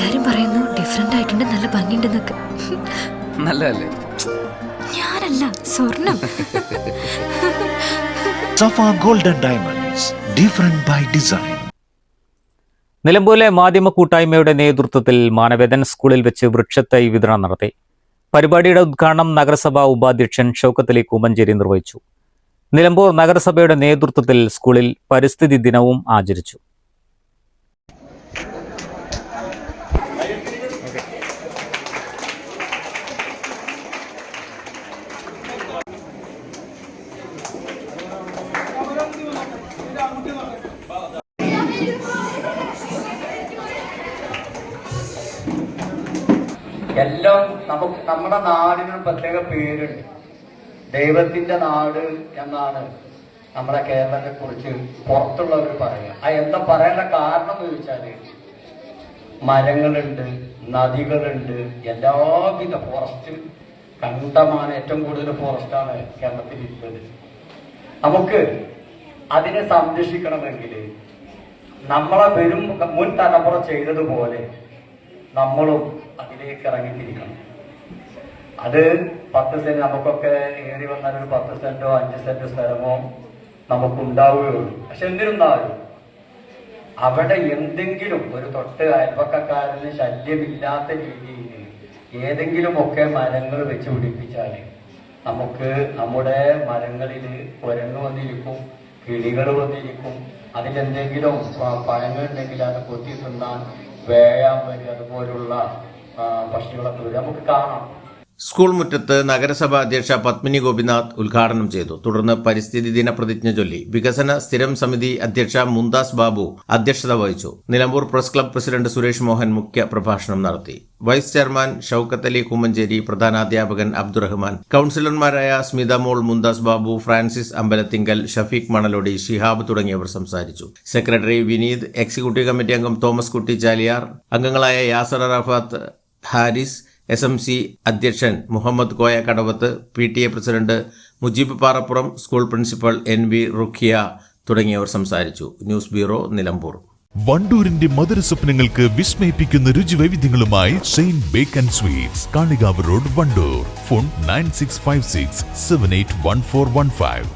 എല്ലാരും പറയുന്നു ഡിഫറെന്റ് ആയിട്ടുണ്ട്, നല്ല ഭംഗിയുണ്ടെന്നൊക്കെ. നല്ലതല്ലേ? ഞാനല്ല, സ്വർണം. Safa golden diamonds, different by design. നിലമ്പൂരിലെ മാധ്യമ കൂട്ടായ്മയുടെ നേതൃത്വത്തിൽ മാനവേദൻ സ്കൂളിൽ വെച്ച് വൃക്ഷത്തൈ വിതരണം നടത്തി. പരിപാടിയുടെ ഉദ്ഘാടനം നഗരസഭാ ഉപാധ്യക്ഷൻ ഷൗക്കത്ത് അലി കൂമഞ്ചേരി നിർവഹിച്ചു. നിലമ്പൂർ നഗരസഭയുടെ നേതൃത്വത്തിൽ സ്കൂളിൽ പരിസ്ഥിതി ദിനവും ആചരിച്ചു. എല്ലാം നമ്മുടെ നാടിനൊരു പ്രത്യേക പേരുണ്ട്. ദൈവത്തിന്റെ നാട് എന്നാണ് നമ്മുടെ കേരളത്തെ കുറിച്ച് പുറത്തുള്ളവർ പറയുക. എന്താ പറയേണ്ട കാരണം എന്ന് ചോദിച്ചാല് മരങ്ങളുണ്ട്, നദികളുണ്ട്, എല്ലാവിധ ഫോറസ്റ്റ് കണ്ടമാണ്. ഏറ്റവും കൂടുതൽ ഫോറസ്റ്റാണ് കേരളത്തിൽ ഇരിക്കുന്നത്. നമുക്ക് അതിനെ സംരക്ഷിക്കണമെങ്കിൽ നമ്മളെ മുൻ തലമുറ ചെയ്തതുപോലെ നമ്മളും അതിലേക്ക് ഇറങ്ങിത്തിരിക്കണം. അത് 10 സെന്റ് നമുക്കൊക്കെ ഏറി വന്നാൽ ഒരു 10 സെന്റോ 5 സെന്റ് സ്ഥലമോ നമുക്കുണ്ടാവുകയുള്ളൂ. പക്ഷെ എന്നിരുന്നാലും അവിടെ എന്തെങ്കിലും ഒരു തൊട്ട് അയൽപക്കക്കാരന് ശല്യമില്ലാത്ത രീതിയിൽ ഏതെങ്കിലുമൊക്കെ മരങ്ങൾ വെച്ച് പിടിപ്പിച്ചാൽ നമുക്ക് നമ്മുടെ മരങ്ങളിൽ കുരങ്ങ് വന്നിരിക്കും, കിളികൾ വന്നിരിക്കും. അതിലെന്തെങ്കിലും പഴങ്ങളുണ്ടെങ്കിൽ അത് കൊത്തി തിന്നാൻ വേഴാൻ വരും, അതുപോലുള്ള പക്ഷികളൊക്കെ വരും, നമുക്ക് കാണാം. സ്കൂൾ മുറ്റത്ത് നഗരസഭാ അധ്യക്ഷ പത്മിനി ഗോപിനാഥ് ഉദ്ഘാടനം ചെയ്തു. തുടർന്ന് പരിസ്ഥിതി ദിന പ്രതിജ്ഞ ചൊല്ലി. വികസന സ്ഥിരം സമിതി അധ്യക്ഷ മുന്താസ് ബാബു അധ്യക്ഷത വഹിച്ചു. Nilambur press club president Suresh Mohan മുഖ്യ പ്രഭാഷണം നടത്തി. വൈസ് ചെയർമാൻ ഷൗക്കത്ത് അലി കൂമഞ്ചേരി, പ്രധാനാധ്യാപകൻ അബ്ദുറഹ്മാൻ, കൌൺസിലർമാരായ സ്മിത മോൾ, മുന്താസ് ബാബു, ഫ്രാൻസിസ് അമ്പലത്തിങ്കൽ, ഷഫീഖ് മണലൊടി, ഷിഹാബ് തുടങ്ങിയവർ സംസാരിച്ചു. സെക്രട്ടറി വിനീത്, എക്സിക്യൂട്ടീവ് കമ്മിറ്റി അംഗം തോമസ് കുട്ടി ചാലിയാർ, അംഗങ്ങളായ യാസർ അറാഫത്ത്, ഹാരിസ്, SMC അധ്യക്ഷൻ Muhammad Koya Kadavath, PTA president Mujeeb Parappuram, school principal NV Rukhiya തുടങ്ങിയവർ സംസാരിച്ചു. News bureau, Nilambur. വണ്ടൂരിന്റെ മധുര സ്വപ്നങ്ങൾക്ക് വിസ്മയിപ്പിക്കുന്ന രുചിവൈവിധ്യങ്ങളുമായി saint bake and sweets, Kalikavu road, Wandoor. Phone 9656781415.